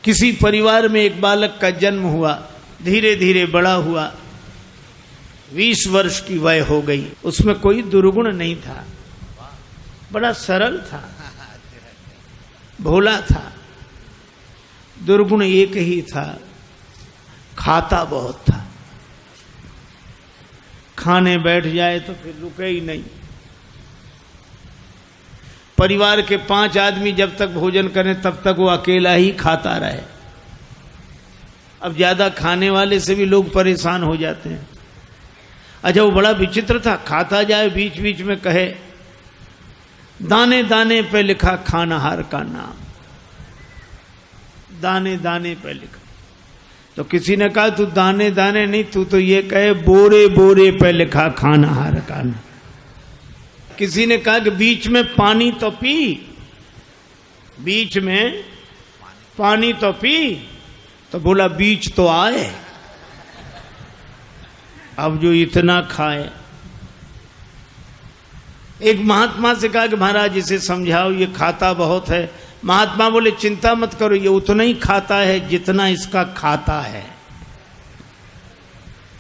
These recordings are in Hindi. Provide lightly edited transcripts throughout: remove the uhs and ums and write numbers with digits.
किसी परिवार में एक बालक का जन्म हुआ, धीरे धीरे बड़ा हुआ, 20 वर्ष की वय हो गई। उसमें कोई दुर्गुण नहीं था, बड़ा सरल था, भोला था। दुर्गुण एक ही था, खाता बहुत था। खाने बैठ जाए तो फिर रुके ही नहीं। परिवार के 5 आदमी जब तक भोजन करें तब तक वो अकेला ही खाता रहे। अब ज्यादा खाने वाले से भी लोग परेशान हो जाते हैं। अच्छा, वो बड़ा विचित्र था, खाता जाए बीच बीच में कहे दाने दाने पे लिखा खानाहार का नाम, दाने दाने पे लिखा। तो किसी ने कहा तू दाने दाने नहीं, तू तो ये कहे बोरे बोरे पे लिखा खानाहार का नाम। किसी ने कहा कि बीच में पानी तो पी, बीच में पानी तो पी, तो बोला बीच तो आए। अब जो इतना खाए। एक महात्मा से कहा कि महाराज इसे समझाओ, ये खाता बहुत है। महात्मा बोले चिंता मत करो, ये उतना ही खाता है जितना इसका खाता है,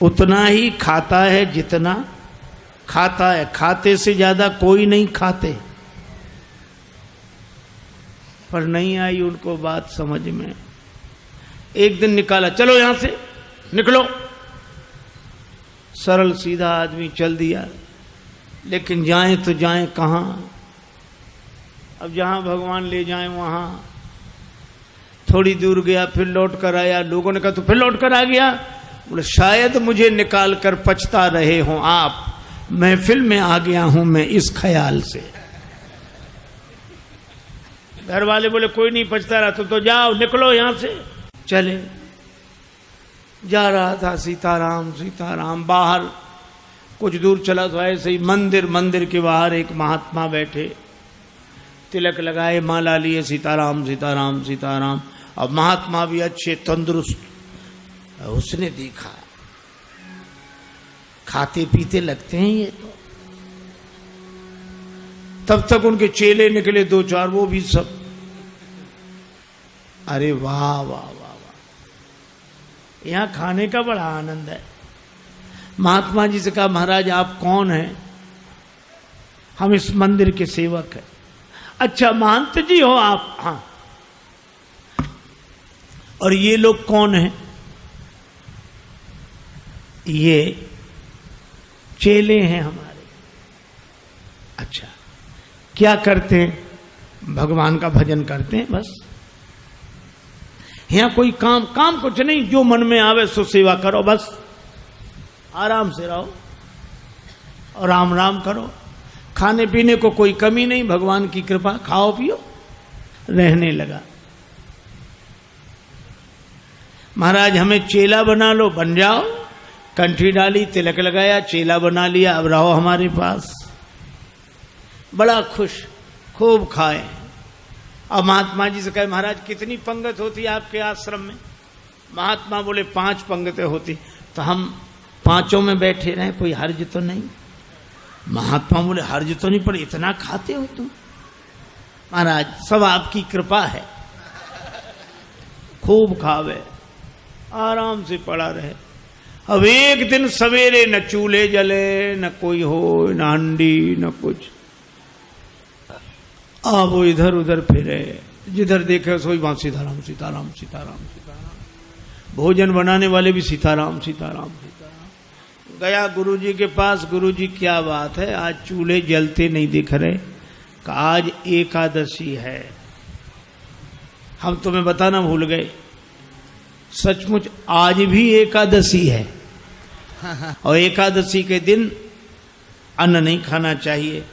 उतना ही खाता है जितना खाता है। खाते से ज्यादा कोई नहीं खाते। पर नहीं आई उनको बात समझ में। एक दिन निकाला, चलो यहां से निकलो। सरल सीधा आदमी चल दिया, लेकिन जाएं तो जाएं कहां? अब जहां भगवान ले जाएं वहां। थोड़ी दूर गया, फिर लौट कर आया। लोगों ने कहा तो फिर लौट कर आ गया? बोले शायद मुझे निकाल कर पछता रहे हों आप, महफिल में आ गया हूं मैं इस ख्याल से। घर वाले बोले कोई नहीं पछता रहा, तो जाओ निकलो यहां से। चले, जा रहा था सीताराम सीताराम। बाहर कुछ दूर चला तो ऐसे ही मंदिर के बाहर एक महात्मा बैठे, तिलक लगाए, माला लिए, सीताराम सीताराम सीताराम। अब महात्मा भी अच्छे तंदुरुस्त। उसने देखा खाते पीते लगते हैं ये तो। तब तक उनके चेले निकले 2-4, वो भी सब। अरे वाह वाह वाह वाह, यहां खाने का बड़ा आनंद है। महात्मा जी से कहा महाराज आप कौन हैं? हम इस मंदिर के सेवक हैं। अच्छा महंत जी हो आप? हाँ। और ये लोग कौन हैं? ये चेले हैं हमारे। अच्छा, क्या करते हैं? भगवान का भजन करते हैं बस। यहां कोई काम कुछ नहीं, जो मन में आवे सो सेवा करो बस। आराम से रहो और राम राम करो। खाने पीने को कोई कमी नहीं, भगवान की कृपा, खाओ पियो। रहने लगा। महाराज हमें चेला बना लो, बन जाओ। कंठी डाली, तिलक लगाया, चेला बना लिया, अब रहो हमारे पास। बड़ा खुश, खूब खाए। अब महात्मा जी से कहे महाराज कितनी पंगत होती है आपके आश्रम में? महात्मा बोले 5 पंगतें होती। तो हम 5 में बैठे रहे, कोई हर्ज तो नहीं? महात्मा बोले हर्ज तो नहीं, पर इतना खाते हो तुम? महाराज सब आपकी कृपा है। खूब खावे, आराम से पड़ा रहे। अब एक दिन सवेरे न चूल्हे जले, न कोई हो, न हंडी, न कुछ। अब वो इधर उधर फिरे, जिधर देखे सोई वहां सीताराम सीताराम सीताराम सीताराम। भोजन बनाने वाले भी सीताराम सीताराम सीताराम। गया गुरुजी के पास, गुरुजी क्या बात है, आज चूल्हे जलते नहीं दिख रहे? आज एकादशी है। हम तुम्हें बताना भूल गए, सचमुच आज भी एकादशी है। और एकादशी के दिन अन्न नहीं खाना चाहिए,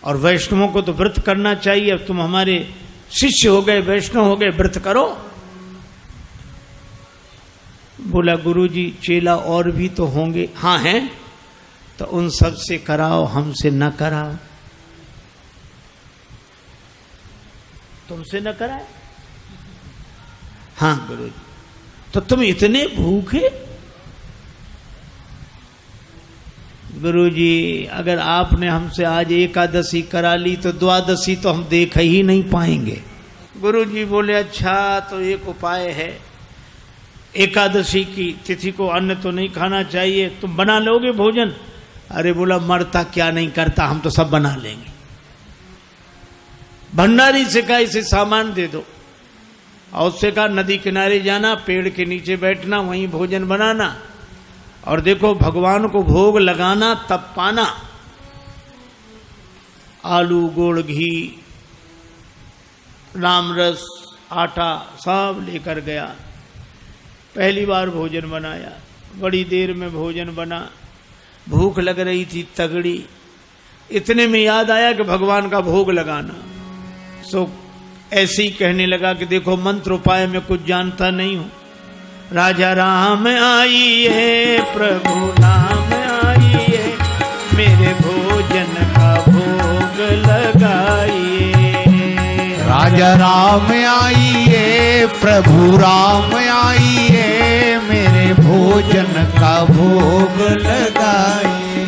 और वैष्णवों को तो व्रत करना चाहिए। अब तुम हमारे शिष्य हो गए, वैष्णव हो गए, व्रत करो। बोला गुरुजी चेला और भी तो होंगे? हाँ हैं। तो उन सब से कराओ, हमसे न कराओ। तुमसे न कराए? हाँ गुरुजी। तो तुम इतने भूखे? गुरुजी अगर आपने हमसे आज एकादशी करा ली तो द्वादशी तो हम देख ही नहीं पाएंगे। गुरुजी बोले अच्छा तो एक उपाय है, एकादशी की तिथि को अन्न तो नहीं खाना चाहिए, तुम बना लोगे भोजन? अरे बोला मरता क्या नहीं करता, हम तो सब बना लेंगे। भंडारी से कहा इसे सामान दे दो, और उससे कहा नदी किनारे जाना, पेड़ के नीचे बैठना, वहीं भोजन बनाना, और देखो भगवान को भोग लगाना तब पाना। आलू, गुड़, घी, राम रस, आटा सब लेकर गया। पहली बार भोजन बनाया, बड़ी देर में भोजन बना, भूख लग रही थी तगड़ी। इतने में याद आया कि भगवान का भोग लगाना। सो ऐसे ही कहने लगा कि देखो मंत्र उपाय में कुछ जानता नहीं हूं। राजा राम आइए, प्रभु नाम आइए, मेरे भोजन का भोग लगाइए। राजा राम आइए, प्रभु राम आइए, मेरे भोजन का भोग लगाइए।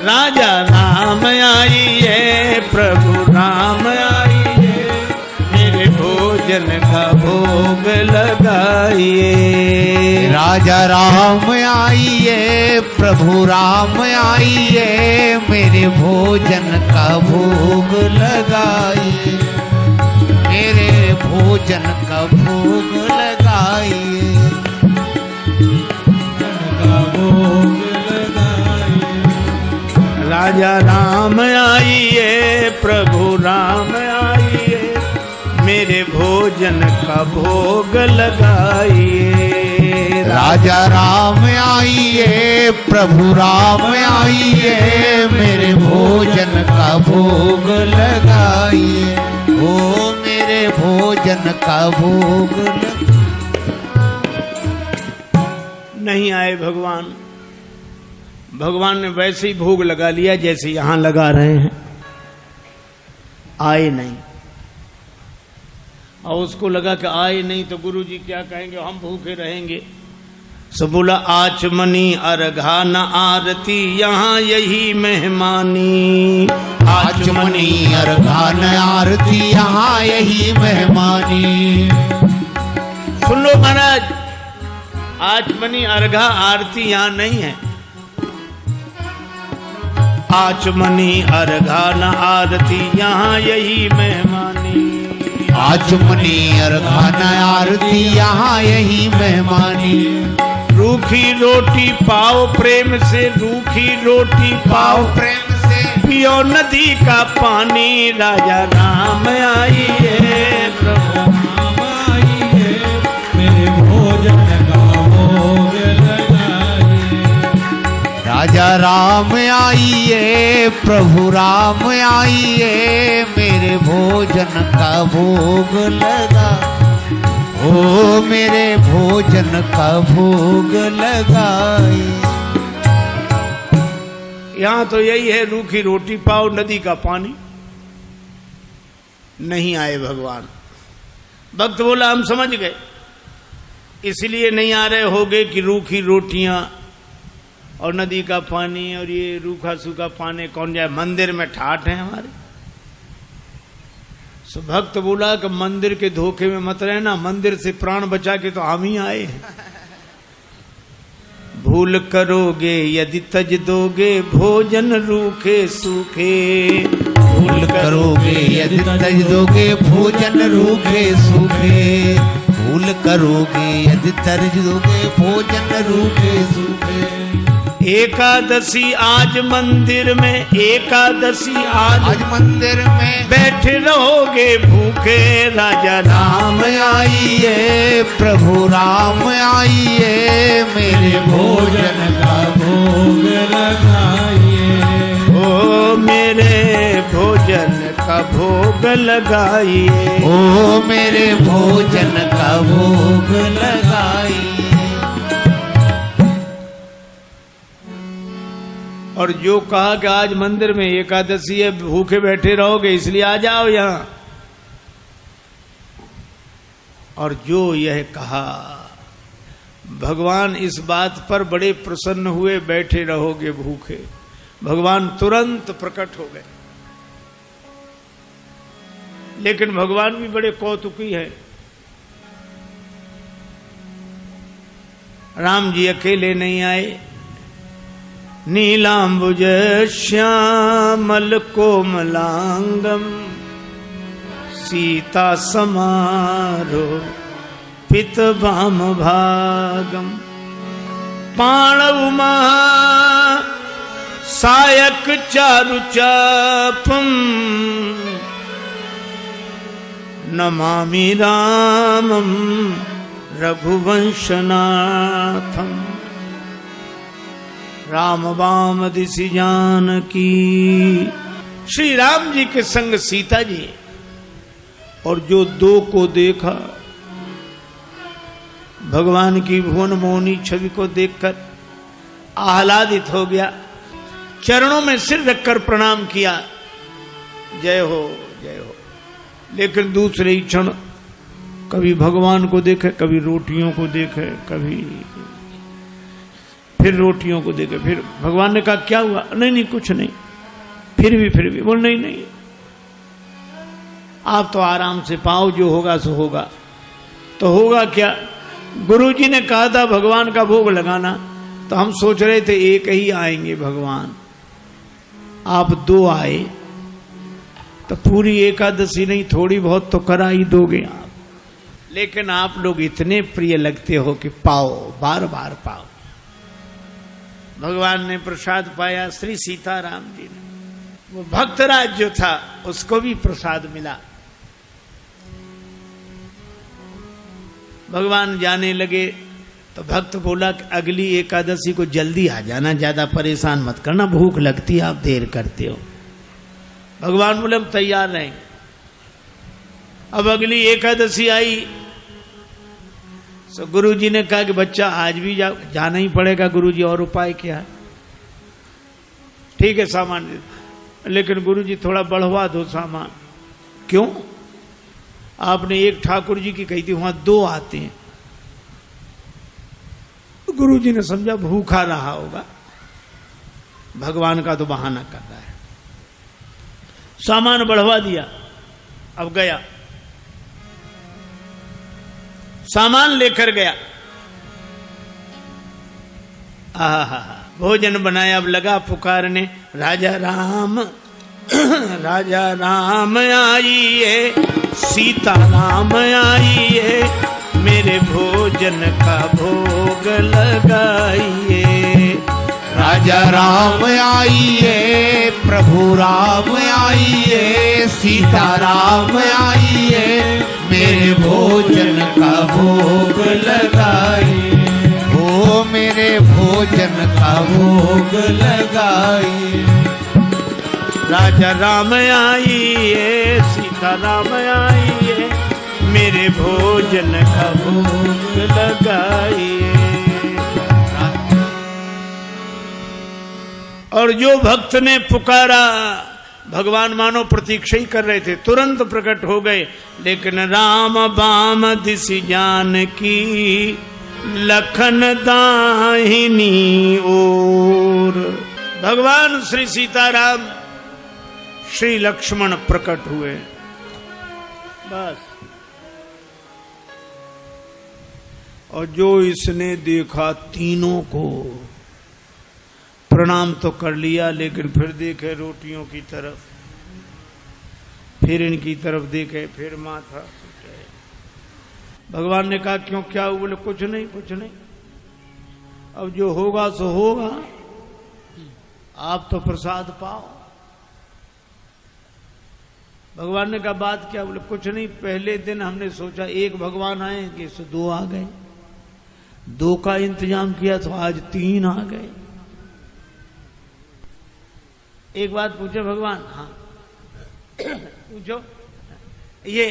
राजा राम आइए, प्रभु राम आइए, मेरे भोजन का भोग लगाइए। राजा राम आइए, प्रभु राम आइए, मेरे भोजन का भोग लगाइए, मेरे भोजन का भोग लगाइए, राजा राम आइए, प्रभु राम आइए, मेरे भोजन का भोग लगाइए। राजा राम आइए, प्रभु राम आइए, मेरे भोजन का भोग लगाइए, ओ मेरे भोजन का भोग नहीं आए भगवान। भगवान ने वैसे ही भोग लगा लिया जैसे यहां लगा रहे हैं, आए नहीं। और उसको लगा कि आए नहीं तो गुरुजी क्या कहेंगे, हम भूखे रहेंगे। सो बोला आचमनी अर्घा न आरती, यहाँ यही मेहमानी। आचमनी अर्घा न आरती, यहाँ यही मेहमानी। सुन लो महाराज, आचमनी अर्घा आरती यहाँ नहीं है। आचमनी अर्घा न आरती, यहाँ यही मेहमानी। आचमनी अर्घा न आरती, यहाँ यही मेहमानी। रूखी रोटी पाओ प्रेम से, रूखी रोटी पाओ प्रेम से, पियो नदी का पानी। राजा राम आइए, प्रभु राम आइए, मेरे भोजन का भोग लगाइए। राजा राम आइए, प्रभु राम आइए, मेरे भोजन का भोग लगा, ओ मेरे भोजन का भोग लगाए। यहां तो यही है, रूखी रोटी पाओ नदी का पानी। नहीं आए भगवान। भक्त बोला हम समझ गए, इसलिए नहीं आ रहे होगे कि रूखी रोटियां और नदी का पानी और ये रूखा सूखा पानी कौन जाए, मंदिर में ठाठ है हमारे। सो भक्त बोला कि मंदिर के धोखे में मत रहना, मंदिर से प्राण बचा के तो हम ही आए हैं। भूल करोगे यदि तज दोगे, भोजन रूखे सूखे। भूल करोगे यदि तज दोगे, भोजन रूखे सूखे। भूल करोगे यदि तज दोगे, भोजन रूखे सूखे। एकादशी आज मंदिर में, एकादशी आज मंदिर में, बैठे रहोगे भूखे। राजा राम आइए, प्रभु राम आइए, मेरे भोजन का भोग लगाइए, ओ मेरे भोजन का भोग लगाइए, ओ मेरे भोजन का भोग लगाइए। और जो कहा कि आज मंदिर में एकादशी है, भूखे बैठे रहोगे इसलिए आ जाओ यहां, और जो यह कहा भगवान इस बात पर बड़े प्रसन्न हुए, बैठे रहोगे भूखे। भगवान तुरंत प्रकट हो गए। लेकिन भगवान भी बड़े कौतुकी है। राम जी अकेले नहीं आए, नीलांबुज श्यामल कोमलांगम सीता समारो पित भाम भागम पाणव महा सायक चारु चापम नमामि रामम रघुवंशनाथम। राम वाम दिशि जानकी, श्री राम जी के संग सीता जी, और जो दो को देखा, भगवान की भुवन मोहनी छवि को देखकर आह्लादित हो गया, चरणों में सिर रखकर प्रणाम किया, जय हो जय हो। लेकिन दूसरे ही क्षण कभी भगवान को देखे, कभी रोटियों को देखे, कभी फिर रोटियों को देखे। फिर भगवान ने कहा क्या हुआ? नहीं नहीं कुछ नहीं। फिर भी बोल नहीं नहीं, आप तो आराम से पाओ, जो होगा सो होगा। तो होगा क्या? गुरुजी ने कहा था भगवान का भोग लगाना, तो हम सोच रहे थे एक ही आएंगे भगवान, आप दो आए, तो पूरी एकादशी नहीं थोड़ी बहुत तो करा ही दोगे आप। लेकिन आप लोग इतने प्रिय लगते हो कि पाओ, बार बार पाओ। भगवान ने प्रसाद पाया, श्री सीताराम जी ने। वो भक्तराज जो था उसको भी प्रसाद मिला। भगवान जाने लगे तो भक्त बोला कि अगली एकादशी को जल्दी आ जाना, ज्यादा परेशान मत करना, भूख लगती है, आप देर करते हो। भगवान बोले हम तैयार रहेंगे। अब अगली एकादशी आई तो गुरुजी ने कहा कि बच्चा आज भी जाना ही पड़ेगा गुरुजी, और उपाय क्या है? ठीक है सामान, लेकिन गुरुजी थोड़ा बढ़वा दो सामान। क्यों? आपने एक ठाकुर जी की कही थी, वहां दो आते हैं। गुरुजी ने समझा भूखा रहा होगा, भगवान का तो बहाना कर रहा है। सामान बढ़वा दिया। अब गया, सामान लेकर गया, भोजन बनाया। अब लगा पुकारने, राजा राम राजा राम आइए, सीता राम आइए, मेरे भोजन का भोग लगाइए। राजा राम आइए, प्रभु राम आइए, सीता राम आइए, मेरे भोजन का भोग लगाइए। हो मेरे भोजन का भोग लगाइए। राजा राम आइए, सीता राम आइए, मेरे भोजन का भोग लगाइए। और जो भक्त ने पुकारा, भगवान मानो प्रतीक्षा ही कर रहे थे, तुरंत प्रकट हो गए। लेकिन राम बाम दिशि जानकी, लखन दाहिनी ओर। भगवान श्री सीताराम, श्री लक्ष्मण प्रकट हुए। बस। और जो इसने देखा, तीनों को प्रणाम तो कर लिया, लेकिन फिर देखे रोटियों की तरफ, फिर इनकी तरफ देखे, फिर माथा। भगवान ने कहा क्यों, क्या हुआ? बोले कुछ नहीं कुछ नहीं, अब जो होगा सो होगा, आप तो प्रसाद पाओ। भगवान ने कहा बात क्या? बोले कुछ नहीं, पहले दिन हमने सोचा एक भगवान आएंगे, सो दो आ गए, दो का इंतजाम किया तो आज तीन आ गए। एक बात पूछे भगवान? हाँ पूछो, ये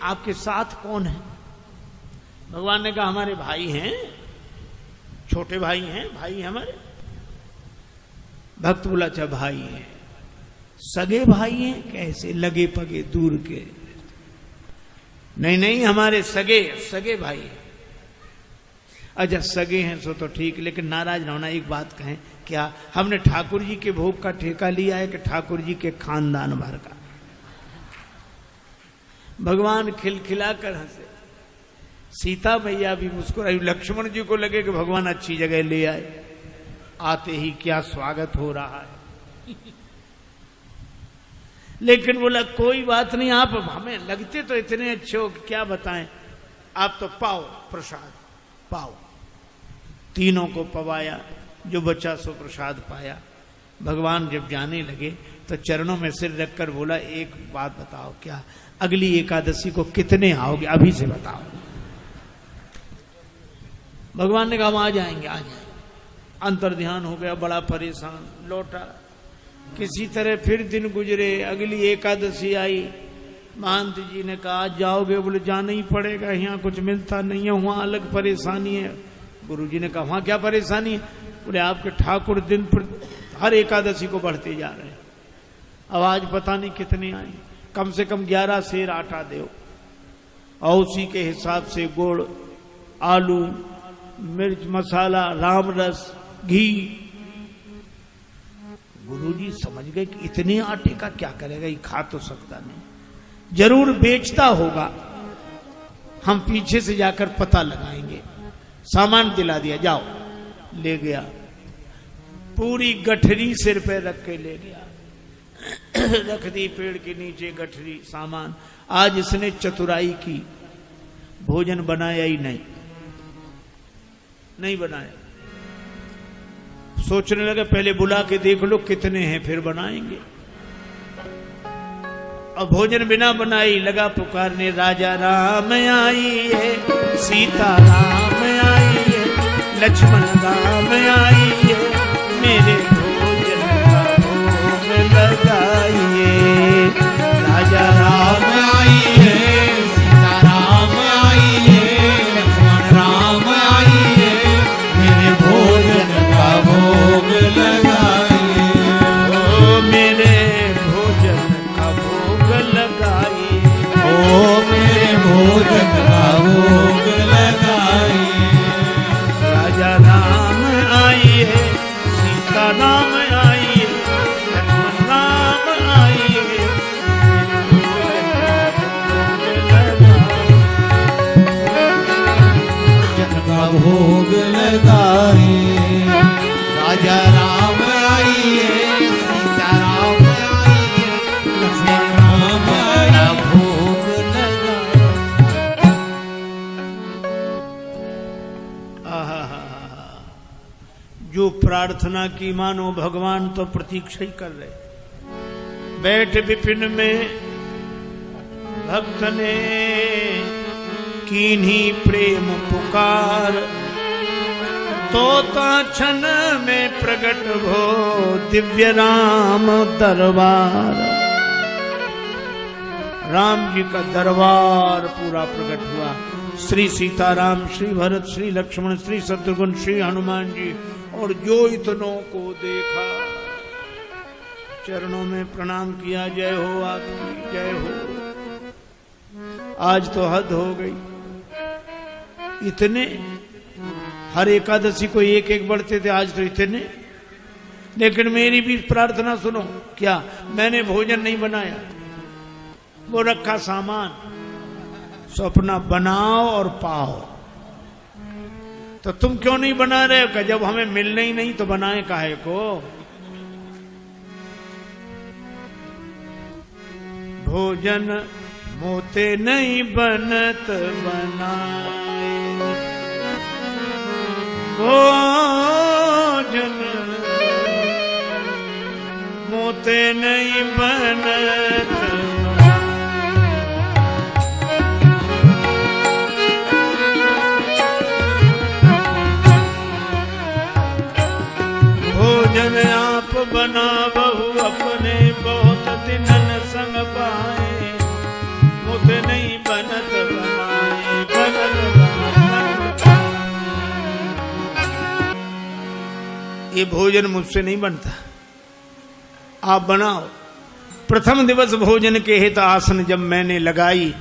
आपके साथ कौन है? भगवान ने कहा हमारे भाई हैं, छोटे भाई हैं, भाई हमारे। भक्त बोला अच्छा भाई हैं, सगे भाई हैं? कैसे? लगे पगे दूर के? नहीं नहीं, हमारे सगे भाई हैं। अच्छा सगे हैं सो तो ठीक, लेकिन नाराज ना होना, एक बात कहें, क्या हमने ठाकुर जी के भोग का ठेका लिया है कि ठाकुर जी के खानदान भर का? भगवान खिलखिला कर हंसे, सीता मैया भी मुस्कुराई। लक्ष्मण जी को लगे कि भगवान अच्छी जगह ले आए, आते ही क्या स्वागत हो रहा है। लेकिन बोला कोई बात नहीं, आप हमें लगते तो इतने अच्छे हो कि क्या बताएं, आप तो पाओ प्रसाद पाओ। तीनों को पवाया, जो बचा सो प्रसाद पाया। भगवान जब जाने लगे तो चरणों में सिर रखकर बोला एक बात बताओ, क्या अगली एकादशी को कितने आओगे, अभी से बताओ। भगवान ने कहा हम आ जाएंगे आ जाएंगे। अंतर ध्यान हो गया, बड़ा परेशान लौटा। किसी तरह फिर दिन गुजरे, अगली एकादशी आई। महंत जी ने कहा आज जाओगे, बोले जाना ही पड़ेगा, यहाँ कुछ मिलता नहीं है, वहां अलग परेशानी है। गुरु जी ने कहा वहां क्या परेशानी है, बोले आपके ठाकुर दिन पर हर एकादशी को बढ़ते जा रहे हैं, अब आज पता नहीं कितने आए, कम से कम 11 सेर आटा दो, और उसी के हिसाब से गुड़, आलू, मिर्च मसाला, राम रस, घी। गुरुजी समझ गए कि इतने आटे का क्या करेगा, ये खा तो सकता नहीं, जरूर बेचता होगा, हम पीछे से जाकर पता लगाएंगे। सामान दिला दिया, जाओ। ले गया, पूरी गठरी सिर पे रख के ले गया, रख दी पेड़ के नीचे गठरी सामान। आज इसने चतुराई की, भोजन बनाया ही नहीं बनाया। सोचने लगा पहले बुला के देख लो कितने हैं फिर बनाएंगे। अब भोजन बिना बनाई लगा पुकारने, राजा राम आइए, सीता राम आइए, लक्ष्मण राम आइए, मेरे भोजन का भोग लगाइए। राजा राम आइए, सीता राम आइए, लक्ष्मण राम आइए, मेरे भोजन का भोग लगाइए। ओ मेरे भोजन का भोग लगाइए, ओ मेरे भोजन का भोग लगाइए। राजा राम आइए, सीता राम आइए, लक्ष्मण राम आइए, भोजन का भोग लगाइए। राजा राम आइए, सीता राम आइए, लक्ष्मण राम आइए, भोग लगाइए। आहा, जो प्रार्थना की मानो भगवान तो प्रतीक्षा ही कर रहे। बैठ विपिन में भक्त ने कीन्ही प्रेम पुकार, तोता क्षण में प्रकट हो दिव्य राम दरबार। राम जी का दरबार पूरा प्रकट हुआ। श्री सीताराम, श्री भरत, श्री लक्ष्मण, श्री शत्रुघ्न, श्री हनुमान जी, और जो इतनों को देखा चरणों में प्रणाम किया, जय हो आपकी, जय हो। आज तो हद हो गई, इतने हर एकादशी को एक एक बढ़ते थे, आज तो इतने। लेकिन मेरी भी प्रार्थना सुनो, क्या मैंने भोजन नहीं बनाया, वो रखा सामान, सो अपना बनाओ और पाओ। तो तुम क्यों नहीं बना रहे हो, जब हमें मिलने ही नहीं तो बनाए काहे को। भोजन मोते नहीं बनत बनाए, भोजन मोते नहीं बनत। भोजन आप बना बहु अपने, बहुत दिनन संग पाए, मुझ नहीं बनत बनाए, बनत बनाए। ये भोजन मुझसे नहीं बनता, आप बनाओ। प्रथम दिवस भोजन के हित आसन जब मैंने लगाई,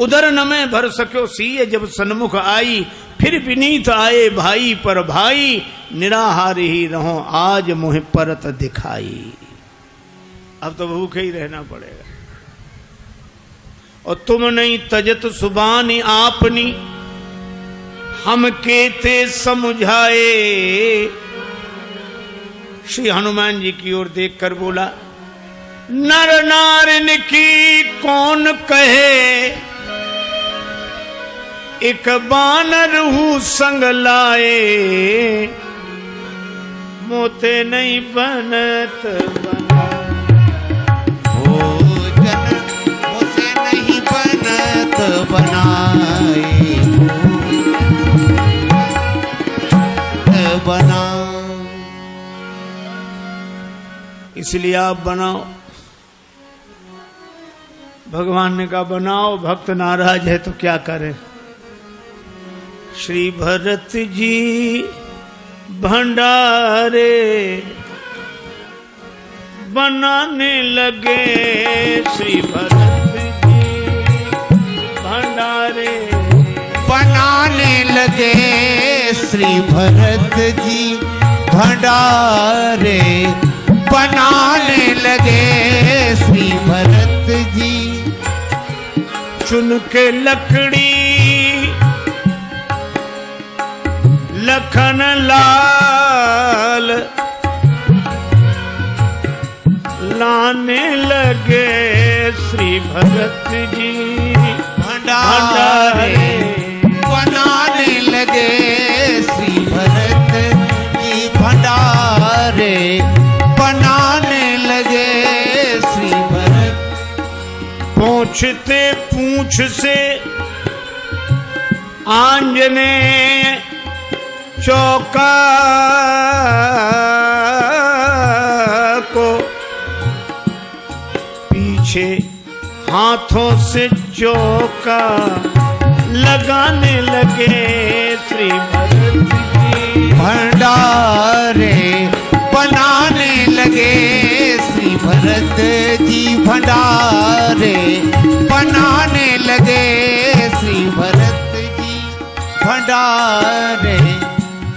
उधर न मैं भर सक्यो सीय जब सन्मुख आई। फिर विनीत आए भाई पर भाई, निराहार ही रहो आज मुझे परत दिखाई। अब तो भूखे ही रहना पड़ेगा। और तुम नहीं तजत सुबानी आपनी, हम केते समझाए। श्री हनुमान जी की ओर देखकर बोला, नर नारिन की कौन कहे, एक बानर हूं संग लाए। मोते नहीं बनत बना, भोजन मोते नहीं बनत बनाए। बना इसलिए आप बनाओ। भगवान ने कहा बनाओ, भक्त नाराज है तो क्या करें। श्री भरत जी भंडारे बनाने लगे, श्री भरत जी भंडारे बनाने लगे। श्री भरत जी भंडारे बनाने लगे। श्री भरत जी चुन के लकड़ी लखन लाल लाने लगे। श्री भरत जी भंडारे बनाने लगे। श्री भरत जी भंडारे बनाने लगे। श्री भरत पूछते पूछ से आंजनेय चौका को, पीछे हाथों से चौका लगाने लगे। श्री भरत जी भंडारे बनाने लगे। श्री भरत जी भंडारे बनाने लगे। श्री भरत जी भंडारे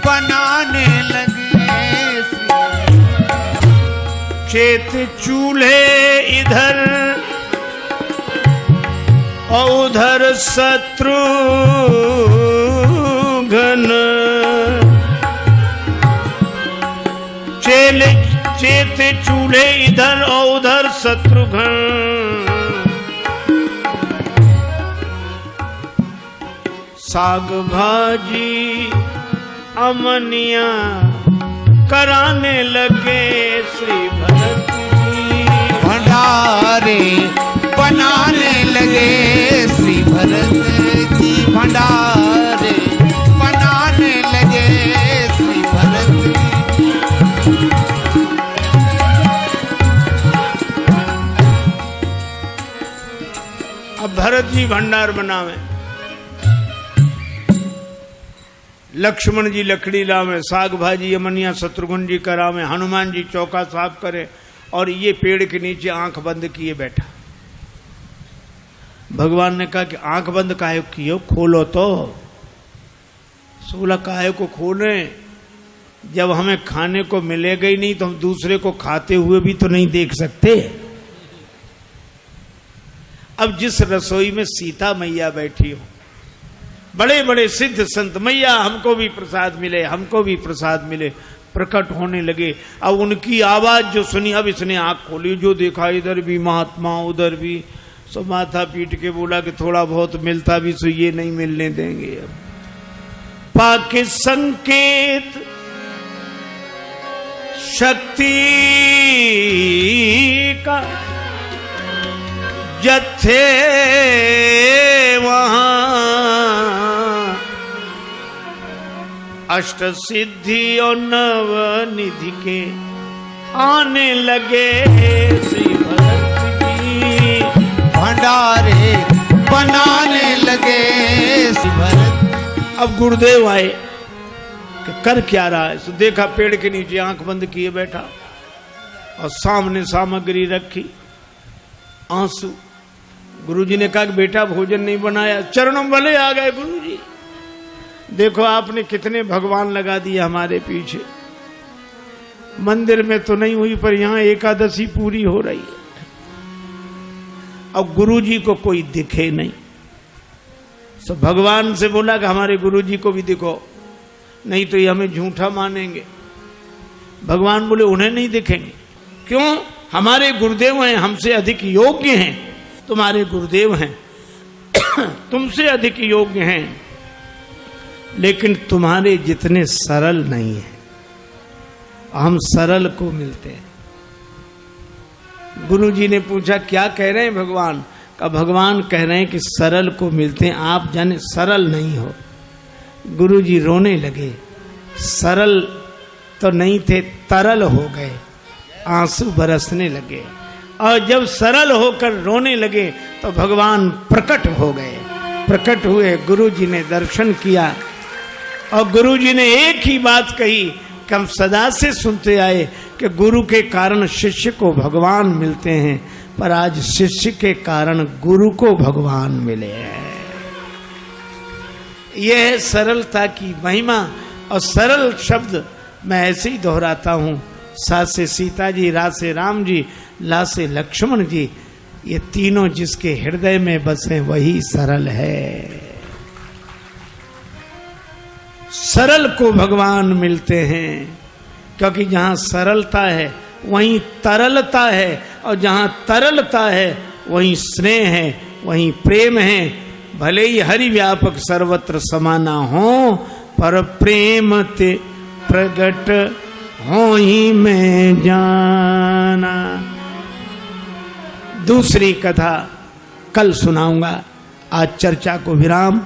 बनाने लगे। चेत चूल्हे इधर और उधर शत्रुघ्न, चेत चूल्हे इधर और उधर शत्रुघ्न। साग भाजी अमनिया कराने लगे। श्री भरत जी भंडारे बनाने लगे। श्री भरत जी भंडारे बनाने लगे। श्री भरत जी अब भरत जी भंडार बनावे, लक्ष्मण जी लकड़ी लावे, साग भाजी अमनिया शत्रुघ्न जी करावे, हनुमान जी चौका साफ करे और ये पेड़ के नीचे आंख बंद किए बैठा। भगवान ने कहा कि आंख बंद काहे किए, खोलो तो। सोला काहे को खोले, जब हमें खाने को मिलेगा ही नहीं तो हम दूसरे को खाते हुए भी तो नहीं देख सकते। अब जिस रसोई में सीता मैया बैठी हो, बड़े बड़े सिद्ध संत, मैया हमको भी प्रसाद मिले, हमको भी प्रसाद मिले, प्रकट होने लगे। अब उनकी आवाज जो सुनी, अब इसने आंख खोली, जो देखा इधर भी महात्मा उधर भी, सो माथा पीट के बोला कि थोड़ा बहुत मिलता भी सो ये नहीं मिलने देंगे। अब पाके संकेत शक्ति का जत्थे वहां अष्ट सिद्धि और नव निधि के आने लगे। श्री भरत जी भंडारे बनाने लगे। श्री भरत अब गुरुदेव आए कि कर क्या रहा है। तो देखा पेड़ के नीचे आंख बंद किए बैठा और सामने सामग्री रखी, आंसू। गुरुजी ने कहा कि बेटा भोजन नहीं बनाया। चरणों वाले आ गए गुरुजी, देखो आपने कितने भगवान लगा दिए हमारे पीछे। मंदिर में तो नहीं हुई पर यहाँ एकादशी पूरी हो रही है। और गुरु जी को कोई दिखे नहीं। तो भगवान से बोला कि हमारे गुरु जी को भी दिखो, नहीं तो ये हमें झूठा मानेंगे। भगवान बोले उन्हें नहीं दिखेंगे। क्यों? हमारे गुरुदेव हैं, हमसे अधिक योग्य हैं। तुम्हारे गुरुदेव हैं तुमसे अधिक योग्य हैं, लेकिन तुम्हारे जितने सरल नहीं है। हम सरल को मिलते हैं। गुरु जी ने पूछा क्या कह रहे हैं भगवान? का भगवान कह रहे हैं कि सरल को मिलते हैं, आप जाने सरल नहीं हो। गुरु जी रोने लगे। सरल तो नहीं थे, तरल हो गए, आंसू बरसने लगे। और जब सरल होकर रोने लगे तो भगवान प्रकट हो गए। प्रकट हुए, गुरु जी ने दर्शन किया और गुरु जी ने एक ही बात कही कि हम सदा से सुनते आए कि गुरु के कारण शिष्य को भगवान मिलते हैं, पर आज शिष्य के कारण गुरु को भगवान मिले हैं। यह है सरलता की महिमा। और सरल शब्द मैं ऐसे ही दोहराता हूं। सा से सीता जी, रा से राम जी, ला से लक्ष्मण जी, ये तीनों जिसके हृदय में बसे वही सरल है। सरल को भगवान मिलते हैं, क्योंकि जहां सरलता है वहीं तरलता है, और जहां तरलता है वहीं स्नेह है, वहीं प्रेम है। भले ही हरि व्यापक सर्वत्र समाना हो, पर प्रेम ते प्रगट हो ही मैं जाना। दूसरी कथा कल सुनाऊंगा। आज चर्चा को विराम।